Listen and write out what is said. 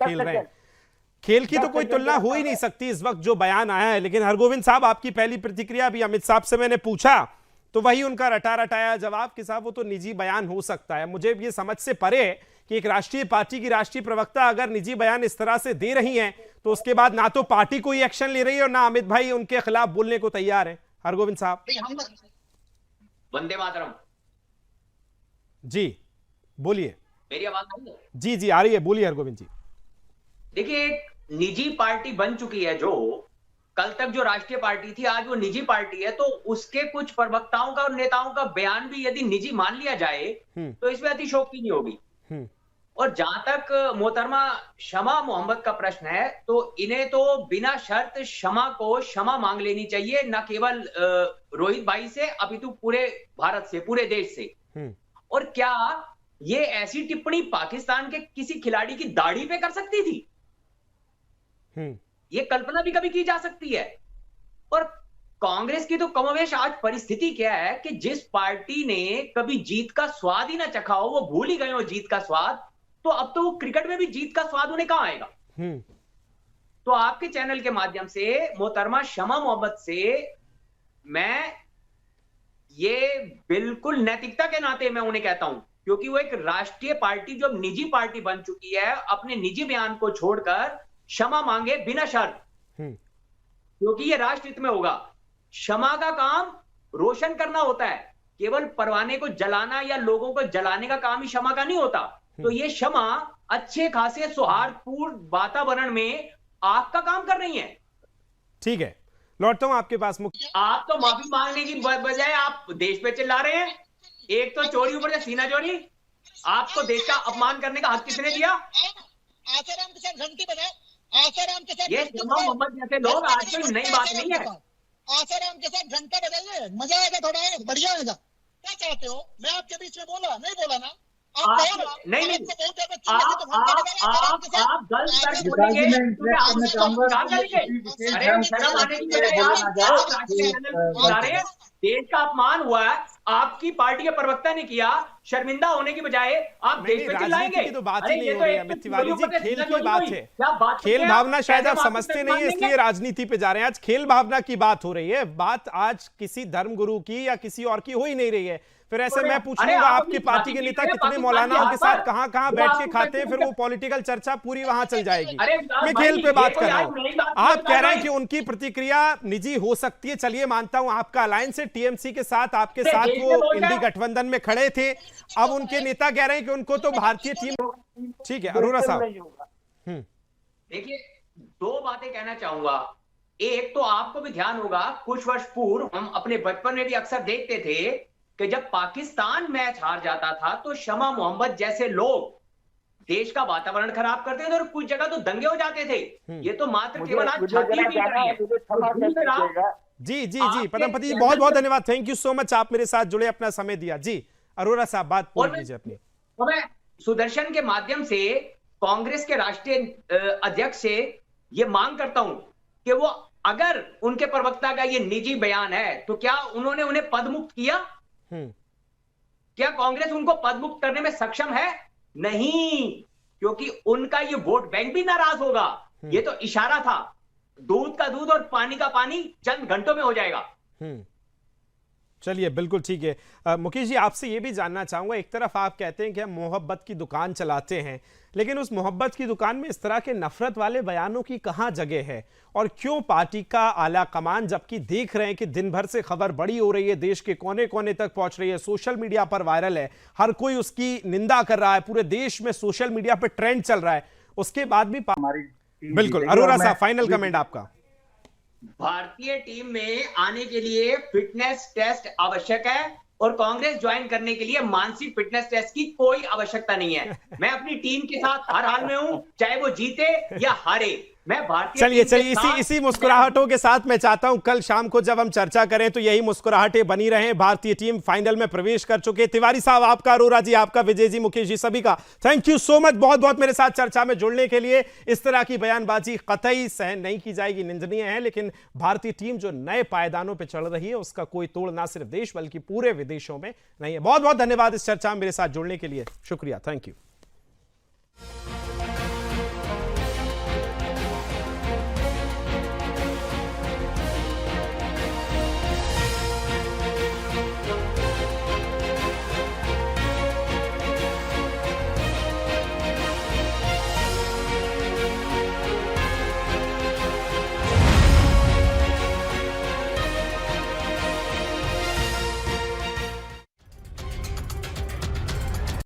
खेल रहे हैं। खेल की तो कोई तुलना हो ही नहीं सकती इस वक्त जो बयान आया है। लेकिन हरगोविंद साहब, आपकी पहली प्रतिक्रिया भी अमित साहब से मैंने पूछा तो वही उनका रटा रटाया जवाब कि साहब वो तो निजी बयान हो सकता है। मुझे ये समझ से परे है कि एक राष्ट्रीय पार्टी की राष्ट्रीय प्रवक्ता अगर निजी बयान इस तरह से दे रही हैं तो उसके बाद ना तो पार्टी कोई एक्शन ले रही है और ना अमित भाई उनके खिलाफ बोलने को तैयार है। हरगोविंद साहब। वंदे मातरम। जी बोलिए। मेरी आवाज आ रही है? जी जी आ रही है, बोलिए हरगोविंद जी। देखिए, एक निजी पार्टी बन चुकी है जो कल तक जो राष्ट्रीय पार्टी थी आज वो निजी पार्टी है, तो उसके कुछ प्रवक्ताओं का और नेताओं का बयान भी यदि निजी मान लिया जाए तो इसमें अतिशयोक्ति नहीं होगी। और जहां तक मोहतरमा शमा मोहम्मद का प्रश्न है तो इन्हें तो बिना शर्त शमा को क्षमा मांग लेनी चाहिए, न केवल रोहित भाई से अपितु पूरे भारत से, पूरे देश से। और क्या ये ऐसी टिप्पणी पाकिस्तान के किसी खिलाड़ी की दाढ़ी पे कर सकती थी? ये कल्पना भी कभी की जा सकती है। और कांग्रेस की तो कमोवेश आज परिस्थिति क्या है कि जिस पार्टी ने कभी जीत का स्वाद ही ना चखा हो, वो भूल ही गए हो जीत का स्वाद, तो अब तो वो क्रिकेट में भी जीत का स्वाद उन्हें कहां आएगा। तो आपके चैनल के माध्यम से मोहतरमा शमा मोहम्मद से मैं ये बिल्कुल नैतिकता के नाते मैं उन्हें कहता हूं, क्योंकि वो एक राष्ट्रीय पार्टी जो निजी पार्टी बन चुकी है, अपने निजी बयान को छोड़कर क्षमा मांगे बिना शर्त, क्योंकि ये राष्ट्र हित में होगा। क्षमा का काम रोशन करना होता है, केवल परवाने को जलाना या लोगों को जलाने का काम ही क्षमा का नहीं होता। तो ये क्षमा अच्छे खासे सौहार्दपूर्ण वातावरण में आग का काम कर रही है। ठीक है, लौटता हूं आपके पास। आप तो माफी मांगने की बजाय आप देश पे चिल्ला रहे हैं। एक तो चोरी ऊपर से सीना चोरी, आपको देश का अपमान करने का हक किसने दिया? आसाराम के साथ घंटी बजाओ, आसाराम के साथ। ये शमा मोहम्मद जैसे लोग आज कोई नई बात नहीं है। आसाराम के साथ घंटा बजाइए, मजा आएगा, थोड़ा बढ़िया आएगा। क्या चाहते हो? मैं आपके बीच में बोला नहीं, बोला ना? आप नहीं नहीं, आप गलत करके बोलेंगे तो आप करेंगे। अरे शर्म आने की बजाय आप देश का अपमान हुआ है, आपकी पार्टी के प्रवक्ता ने किया, शर्मिंदा होने की बजाय आप देश पे चिल्लाएंगे। की तो बात ही नहीं हो रही है अमित तिवारी जी, खेल की बात है। खेल भावना शायद आप समझते नहीं है इसलिए राजनीति पे जा रहे हैं। आज खेल भावना की बात हो रही है, बात आज किसी धर्मगुरु की या किसी और की हो ही नहीं रही है। फिर ऐसे मैं पूछ लूंगा आपकी पार्टी के नेता कितने मौलानाओं के साथ कहां कहां बैठ के खाते हैं, फिर वो पॉलिटिकल चर्चा पूरी वहां चल जाएगी। मैं खेल पे बात कर रहा हूं। आप कह रहे हैं कि उनकी प्रतिक्रिया निजी हो सकती है, चलिए मानता हूं आपका अलायंस है टीएमसी के साथ, आपके साथ वो इंडी गठबंधन में खड़े थे। अब उनके नेता कह रहे हैं कि उनको तो भारतीय टीम। ठीक है अरोरा साहब। देखिए, दो बातें कहना चाहूंगा। एक तो आपको भी ध्यान होगा, कुछ वर्ष पूर्व हम अपने बचपन में भी अक्सर देखते थे कि जब पाकिस्तान मैच हार जाता था तो शमा मोहम्मद जैसे लोग देश का वातावरण खराब करते थे और कुछ जगह तो दंगे हो जाते थे। ये तो मात्र केवल आज छाती पीट रही है। जी जी जी पद्मपति जी, बहुत बहुत धन्यवाद, थैंक यू सो मच, आप मेरे साथ जुड़े, अपना समय दिया। जी अरोरा साहब, बात पूरी कीजिए अपनी। तो मैं सुदर्शन के माध्यम से कांग्रेस के राष्ट्रीय अध्यक्ष से ये मांग करता हूं कि वो, अगर उनके प्रवक्ता का ये निजी बयान है तो क्या उन्होंने उन्हें पदमुक्त किया? क्या कांग्रेस उनको पदमुक्त करने में सक्षम है? नहीं, क्योंकि उनका ये वोट बैंक भी नाराज होगा। ये तो इशारा था, दूध का दूध और पानी का पानी चंद घंटों में हो जाएगा। चलिए बिल्कुल ठीक है। मुकेश जी, आपसे ये भी जानना चाहूंगा, एक तरफ आप कहते हैं कि हम मोहब्बत की दुकान चलाते हैं, लेकिन उस मोहब्बत की दुकान में इस तरह के नफरत वाले बयानों की कहां जगह है? और क्यों पार्टी का आला कमान, जबकि देख रहे हैं कि दिन भर से खबर बड़ी हो रही है, देश के कोने कोने तक पहुंच रही है, सोशल मीडिया पर वायरल है, हर कोई उसकी निंदा कर रहा है, पूरे देश में सोशल मीडिया पर ट्रेंड चल रहा है, उसके बाद भी बिल्कुल। अरोरा साहब, फाइनल कमेंट आपका। भारतीय टीम में आने के लिए फिटनेस टेस्ट आवश्यक है और कांग्रेस ज्वाइन करने के लिए मानसिक फिटनेस टेस्ट की कोई आवश्यकता नहीं है। मैं अपनी टीम के साथ हर हाल में हूं, चाहे वो जीते या हारे। मैं भारतीय चलिए इसी मुस्कुराहटों के साथ मैं चाहता हूं कल शाम को जब हम चर्चा करें तो यही मुस्कुराहटें बनी रहें। भारतीय टीम फाइनल में प्रवेश कर चुके। तिवारी साहब आपका, अरोरा जी आपका, विजय जी, मुकेश जी, सभी का थैंक यू सो मच, बहुत बहुत मेरे साथ चर्चा में जुड़ने के लिए। इस तरह की बयानबाजी कतई सहन नहीं की जाएगी, निंदनीय है, लेकिन भारतीय टीम जो नए पायदानों पर चढ़ रही है उसका कोई तोड़ ना सिर्फ देश बल्कि पूरे विदेशों में नहीं है। बहुत बहुत धन्यवाद इस चर्चा में मेरे साथ जुड़ने के लिए, शुक्रिया, थैंक यू।